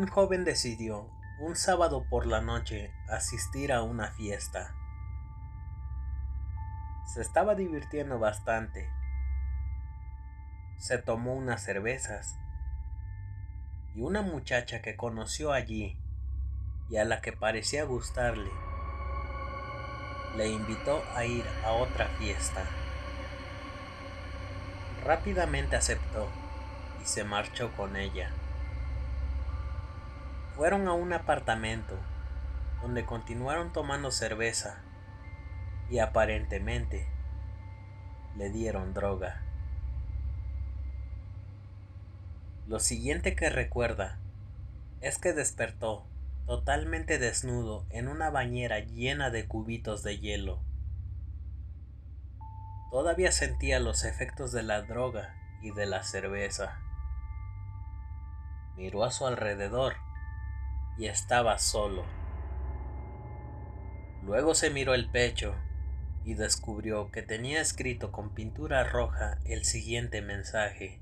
Un joven decidió, un sábado por la noche, asistir a una fiesta. Se estaba divirtiendo bastante. Se tomó unas cervezas y una muchacha que conoció allí y a la que parecía gustarle, le invitó a ir a otra fiesta. Rápidamente aceptó y se marchó con ella. Fueron a un apartamento donde continuaron tomando cerveza y aparentemente le dieron droga. Lo siguiente que recuerda es que despertó totalmente desnudo en una bañera llena de cubitos de hielo. Todavía sentía los efectos de la droga y de la cerveza. Miró a su alrededor y estaba solo. Luego se miró el pecho y descubrió que tenía escrito con pintura roja el siguiente mensaje: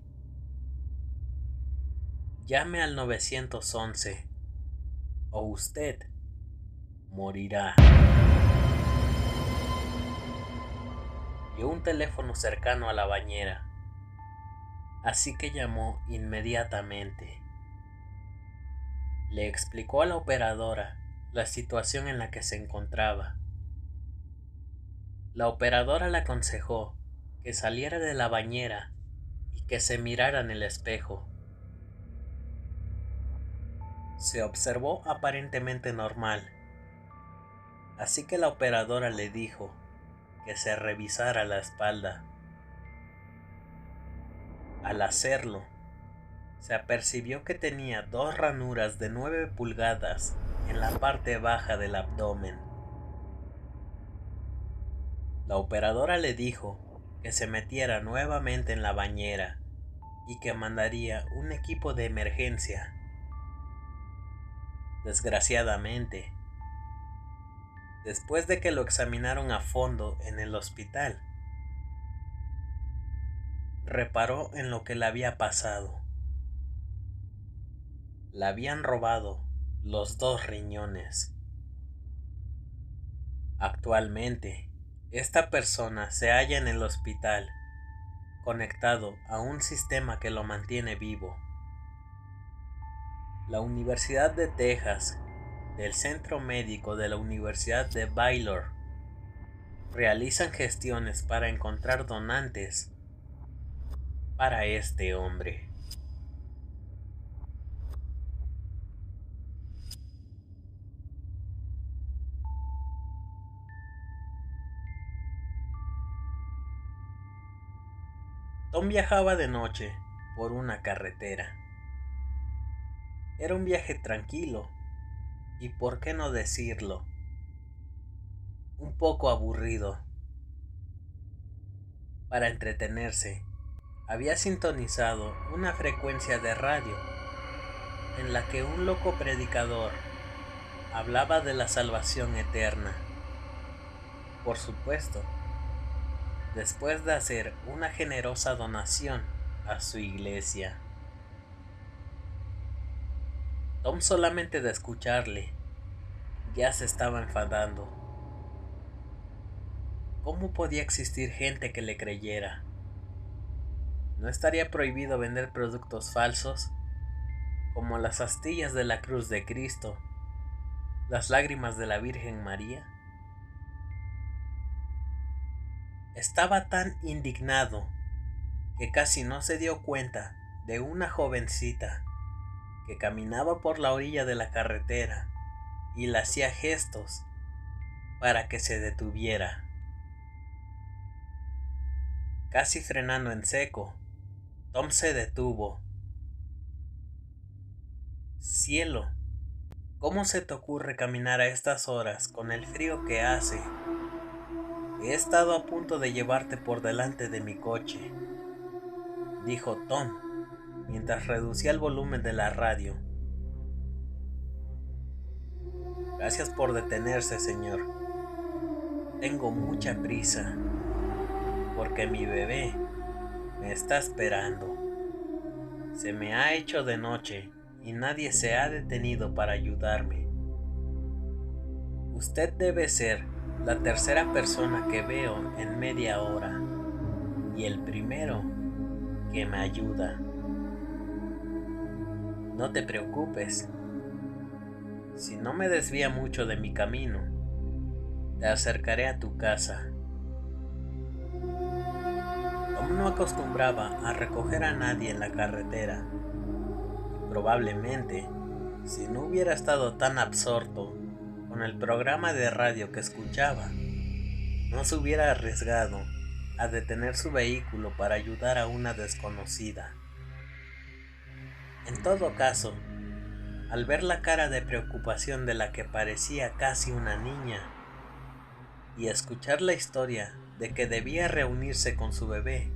llame al 911 o usted morirá. Vio un teléfono cercano a la bañera, así que llamó inmediatamente. Le explicó a la operadora la situación en la que se encontraba. La operadora le aconsejó que saliera de la bañera y que se mirara en el espejo. Se observó aparentemente normal, así que la operadora le dijo que se revisara la espalda. Al hacerlo, se apercibió que tenía 2 ranuras de 9 pulgadas en la parte baja del abdomen. La operadora le dijo que se metiera nuevamente en la bañera y que mandaría un equipo de emergencia. Desgraciadamente, después de que lo examinaron a fondo en el hospital, reparó en lo que le había pasado. Le habían robado los 2 riñones. Actualmente, esta persona se halla en el hospital, conectado a un sistema que lo mantiene vivo. La Universidad de Texas, del Centro Médico de la Universidad de Baylor, realizan gestiones para encontrar donantes para este hombre. Tom viajaba de noche por una carretera. Era un viaje tranquilo y, por qué no decirlo, un poco aburrido. Para entretenerse, había sintonizado una frecuencia de radio en la que un loco predicador hablaba de la salvación eterna. Por supuesto, después de hacer una generosa donación a su iglesia. Tom, solamente de escucharle, ya se estaba enfadando. ¿Cómo podía existir gente que le creyera? ¿No estaría prohibido vender productos falsos, como las astillas de la cruz de Cristo, las lágrimas de la Virgen María? Estaba tan indignado que casi no se dio cuenta de una jovencita que caminaba por la orilla de la carretera y le hacía gestos para que se detuviera. Casi frenando en seco, Tom se detuvo. Cielo, ¿cómo se te ocurre caminar a estas horas con el frío que hace? He estado a punto de llevarte por delante de mi coche, dijo Tom mientras reducía el volumen de la radio. Gracias por detenerse, señor. Tengo mucha prisa, porque mi bebé me está esperando. Se me ha hecho de noche y nadie se ha detenido para ayudarme. Usted debe ser la tercera persona que veo en media hora y el primero que me ayuda. No te preocupes. Si no me desvía mucho de mi camino, te acercaré a tu casa. Tom no acostumbraba a recoger a nadie en la carretera. Probablemente, si no hubiera estado tan absorto con el programa de radio que escuchaba, no se hubiera arriesgado a detener su vehículo para ayudar a una desconocida. En todo caso, al ver la cara de preocupación de la que parecía casi una niña, y escuchar la historia de que debía reunirse con su bebé,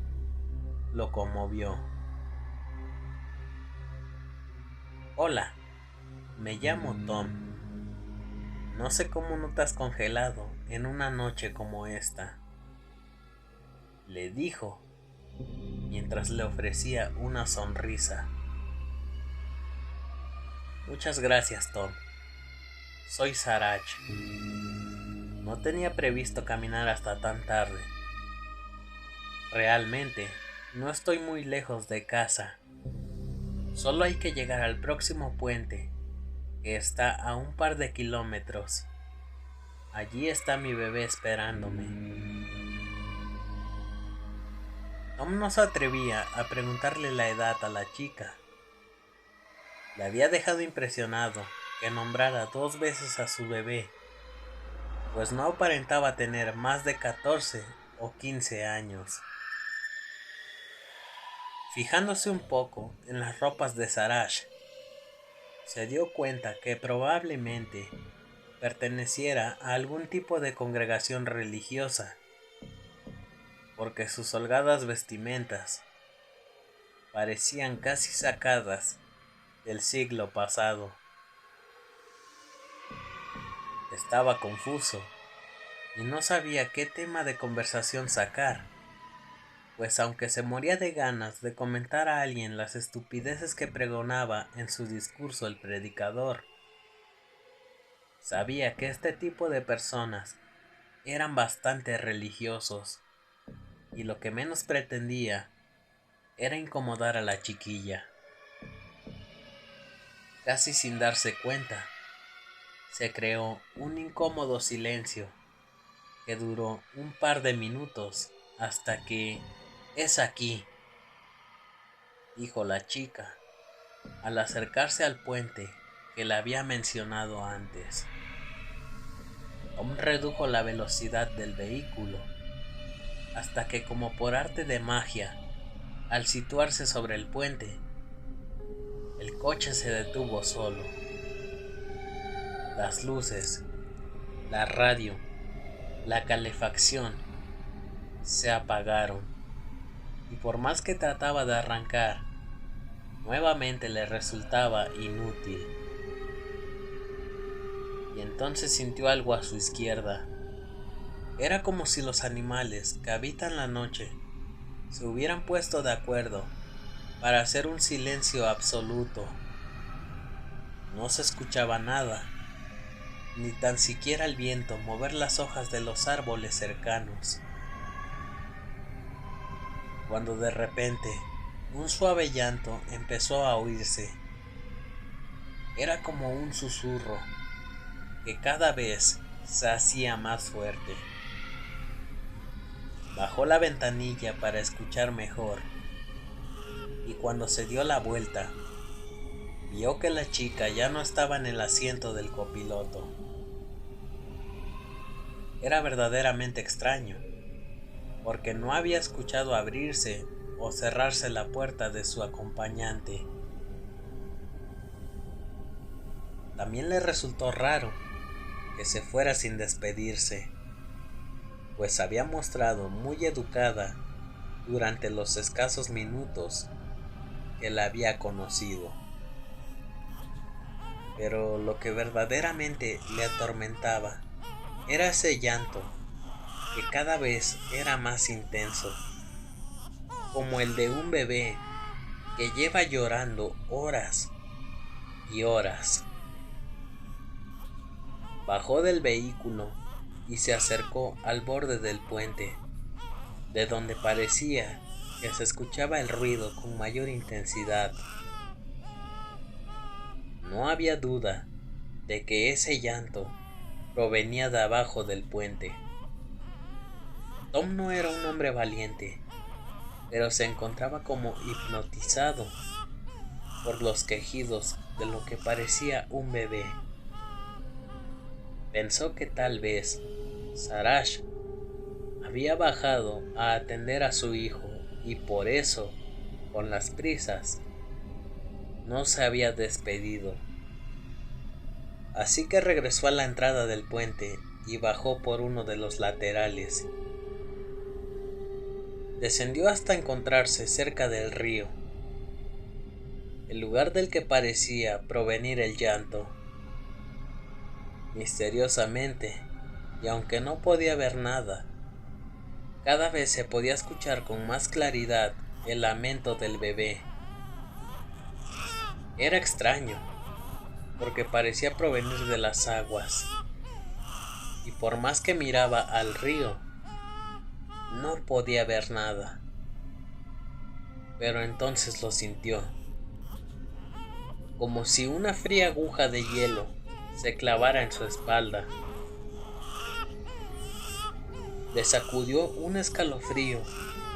lo conmovió. Hola, me llamo Tom. No sé cómo no te has congelado en una noche como esta, le dijo, mientras le ofrecía una sonrisa. Muchas gracias, Tom. Soy Sarach. No tenía previsto caminar hasta tan tarde. Realmente, no estoy muy lejos de casa. Solo hay que llegar al próximo puente, que está a un par de kilómetros. Allí está mi bebé esperándome. Tom no se atrevía a preguntarle la edad a la chica. Le había dejado impresionado que nombrara 2 veces a su bebé, pues no aparentaba tener más de 14 o 15 años. Fijándose un poco en las ropas de Sarach, se dio cuenta que probablemente perteneciera a algún tipo de congregación religiosa, porque sus holgadas vestimentas parecían casi sacadas del siglo pasado. Estaba confuso y no sabía qué tema de conversación sacar, pues aunque se moría de ganas de comentar a alguien las estupideces que pregonaba en su discurso el predicador, sabía que este tipo de personas eran bastante religiosos y lo que menos pretendía era incomodar a la chiquilla. Casi sin darse cuenta, se creó un incómodo silencio que duró un par de minutos hasta que «Es aquí», dijo la chica al acercarse al puente que le había mencionado antes. Tom redujo la velocidad del vehículo hasta que, como por arte de magia, al situarse sobre el puente, el coche se detuvo solo. Las luces, la radio, la calefacción se apagaron, y por más que trataba de arrancar, nuevamente le resultaba inútil. Y entonces sintió algo a su izquierda. Era como si los animales que habitan la noche se hubieran puesto de acuerdo para hacer un silencio absoluto. No se escuchaba nada, ni tan siquiera el viento mover las hojas de los árboles cercanos, cuando de repente un suave llanto empezó a oírse. Era como un susurro que cada vez se hacía más fuerte. Bajó la ventanilla para escuchar mejor, y cuando se dio la vuelta, vio que la chica ya no estaba en el asiento del copiloto. Era verdaderamente extraño, porque no había escuchado abrirse o cerrarse la puerta de su acompañante. También le resultó raro que se fuera sin despedirse, pues se había mostrado muy educada durante los escasos minutos que la había conocido. Pero lo que verdaderamente le atormentaba era ese llanto que cada vez era más intenso, como el de un bebé que lleva llorando horas y horas. Bajó del vehículo y se acercó al borde del puente, de donde parecía que se escuchaba el ruido con mayor intensidad. No había duda de que ese llanto provenía de abajo del puente. Tom no era un hombre valiente, pero se encontraba como hipnotizado por los quejidos de lo que parecía un bebé. Pensó que tal vez Sarash había bajado a atender a su hijo y por eso, con las prisas, no se había despedido. Así que regresó a la entrada del puente y bajó por uno de los laterales. Descendió hasta encontrarse cerca del río, el lugar del que parecía provenir el llanto. Misteriosamente, y aunque no podía ver nada, cada vez se podía escuchar con más claridad el lamento del bebé. Era extraño, porque parecía provenir de las aguas, y por más que miraba al río, no podía ver nada. Pero entonces lo sintió, como si una fría aguja de hielo se clavara en su espalda. Le sacudió un escalofrío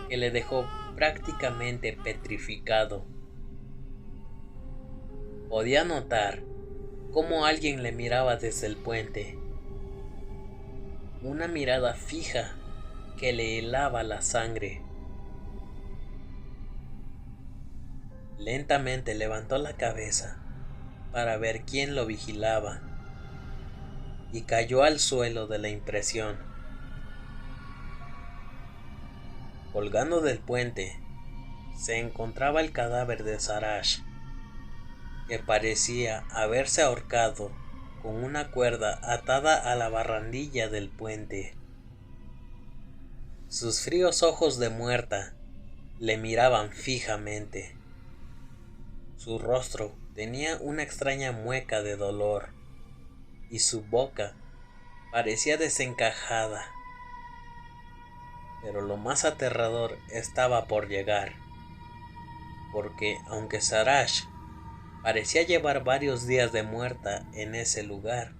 que le dejó prácticamente petrificado. Podía notar cómo alguien le miraba desde el puente, una mirada fija que le helaba la sangre. Lentamente levantó la cabeza para ver quién lo vigilaba y cayó al suelo de la impresión. Colgando del puente se encontraba el cadáver de Sarash, que parecía haberse ahorcado con una cuerda atada a la barandilla del puente. Sus fríos ojos de muerta le miraban fijamente. Su rostro tenía una extraña mueca de dolor y su boca parecía desencajada. Pero lo más aterrador estaba por llegar, porque aunque Sarash parecía llevar varios días de muerta en ese lugar,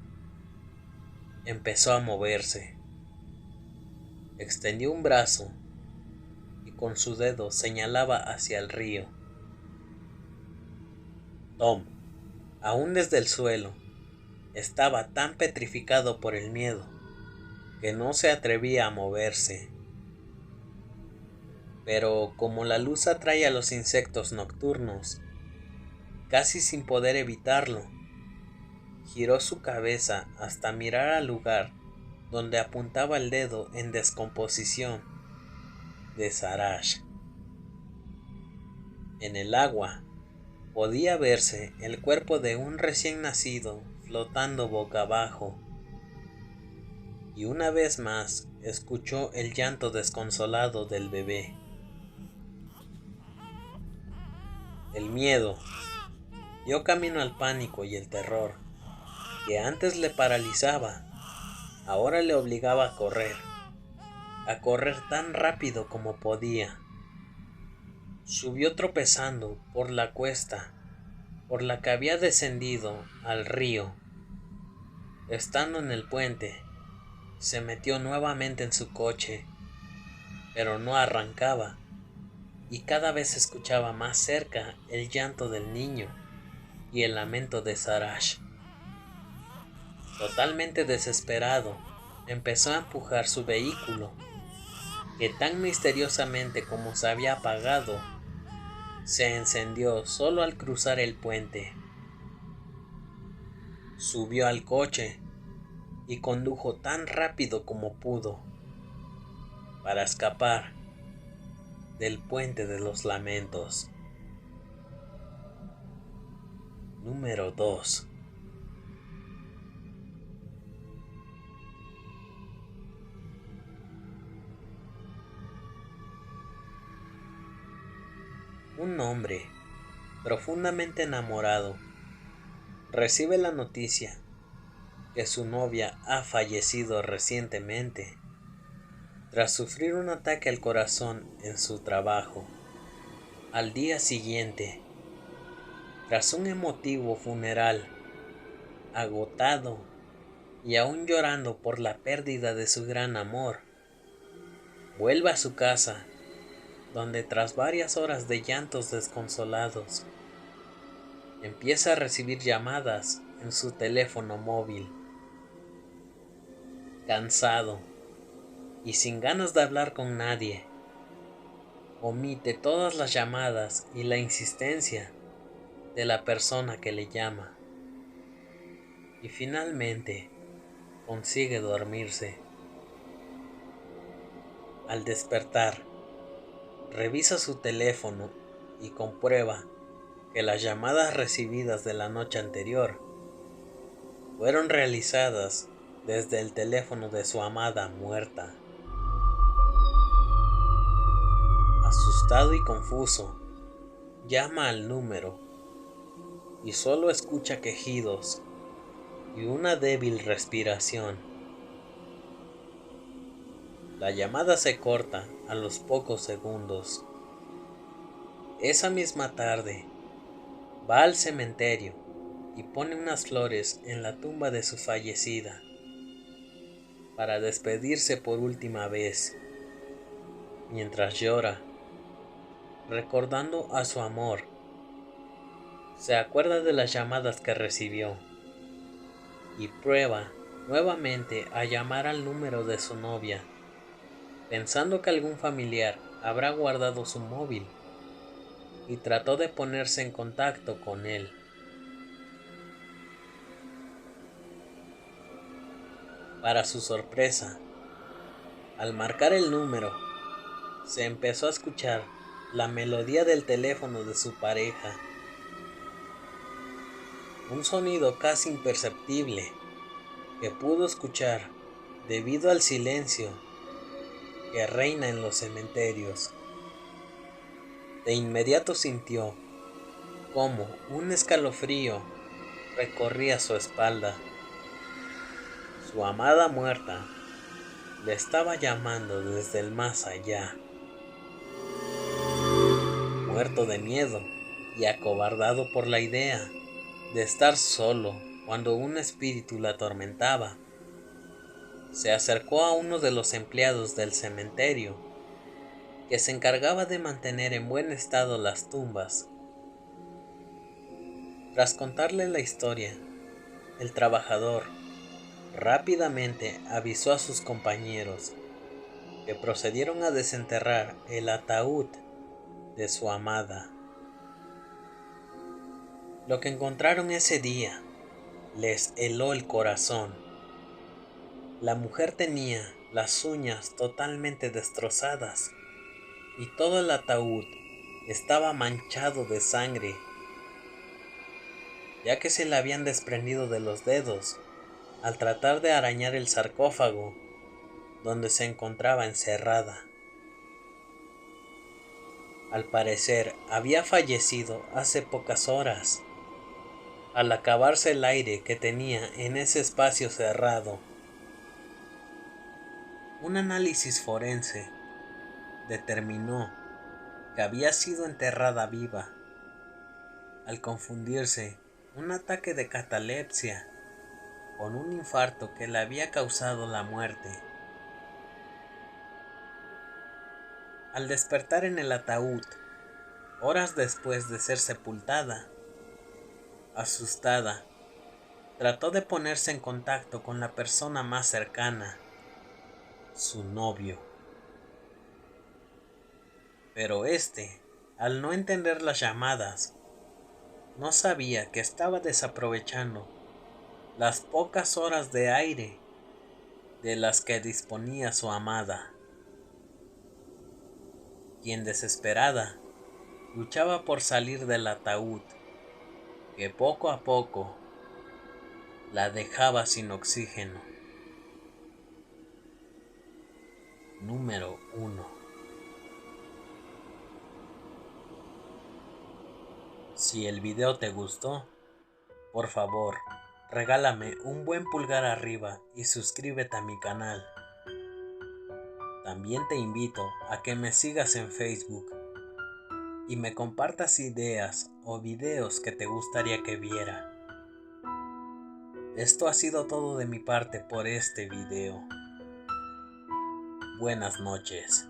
empezó a moverse. Extendió un brazo y con su dedo señalaba hacia el río. Tom, aún desde el suelo, estaba tan petrificado por el miedo que no se atrevía a moverse. Pero como la luz atrae a los insectos nocturnos, casi sin poder evitarlo, giró su cabeza hasta mirar al lugar donde apuntaba el dedo en descomposición de Sarash. En el agua podía verse el cuerpo de un recién nacido flotando boca abajo, y una vez más escuchó el llanto desconsolado del bebé. El miedo dio camino al pánico y el terror, que antes le paralizaba, ahora le obligaba a correr tan rápido como podía. Subió tropezando por la cuesta por la que había descendido al río. Estando en el puente, se metió nuevamente en su coche, pero no arrancaba, y cada vez se escuchaba más cerca el llanto del niño y el lamento de Sarash. Totalmente desesperado, empezó a empujar su vehículo, que tan misteriosamente como se había apagado, se encendió solo al cruzar el puente. Subió al coche y condujo tan rápido como pudo para escapar del puente de los lamentos. Número 2. Un hombre profundamente enamorado recibe la noticia que su novia ha fallecido recientemente tras sufrir un ataque al corazón en su trabajo. Al día siguiente, tras un emotivo funeral, agotado y aún llorando por la pérdida de su gran amor, vuelve a su casa, donde tras varias horas de llantos desconsolados, empieza a recibir llamadas en su teléfono móvil. Cansado y sin ganas de hablar con nadie, omite todas las llamadas y la insistencia de la persona que le llama, y finalmente consigue dormirse. Al despertar, revisa su teléfono y comprueba que las llamadas recibidas de la noche anterior fueron realizadas desde el teléfono de su amada muerta. Asustado y confuso, llama al número y solo escucha quejidos y una débil respiración. La llamada se corta a los pocos segundos. Esa misma tarde, va al cementerio y pone unas flores en la tumba de su fallecida para despedirse por última vez. Mientras llora, recordando a su amor, se acuerda de las llamadas que recibió y prueba nuevamente a llamar al número de su novia, pensando que algún familiar habrá guardado su móvil, y trató de ponerse en contacto con él. Para su sorpresa, al marcar el número, se empezó a escuchar la melodía del teléfono de su pareja, un sonido casi imperceptible que pudo escuchar debido al silencio que reina en los cementerios. De inmediato sintió cómo un escalofrío recorría su espalda. Su amada muerta le estaba llamando desde el más allá. Muerto de miedo y acobardado por la idea de estar solo cuando un espíritu la atormentaba, se acercó a uno de los empleados del cementerio que se encargaba de mantener en buen estado las tumbas. Tras contarle la historia, el trabajador rápidamente avisó a sus compañeros, que procedieron a desenterrar el ataúd de su amada. Lo que encontraron ese día les heló el corazón. La mujer tenía las uñas totalmente destrozadas y todo el ataúd estaba manchado de sangre, ya que se le habían desprendido de los dedos al tratar de arañar el sarcófago donde se encontraba encerrada. Al parecer había fallecido hace pocas horas, al acabarse el aire que tenía en ese espacio cerrado. Un análisis forense determinó que había sido enterrada viva, al confundirse un ataque de catalepsia con un infarto que le había causado la muerte. Al despertar en el ataúd, horas después de ser sepultada, asustada, trató de ponerse en contacto con la persona más cercana, su novio. Pero este, al no entender las llamadas, no sabía que estaba desaprovechando las pocas horas de aire de las que disponía su amada, quien desesperada luchaba por salir del ataúd, que poco a poco la dejaba sin oxígeno. Número 1. Si el video te gustó, Por favor, regálame un buen pulgar arriba y suscríbete a mi canal. También te invito a que me sigas en Facebook y me compartas ideas o videos que te gustaría que viera. Esto ha sido todo de mi parte por este video. Buenas noches.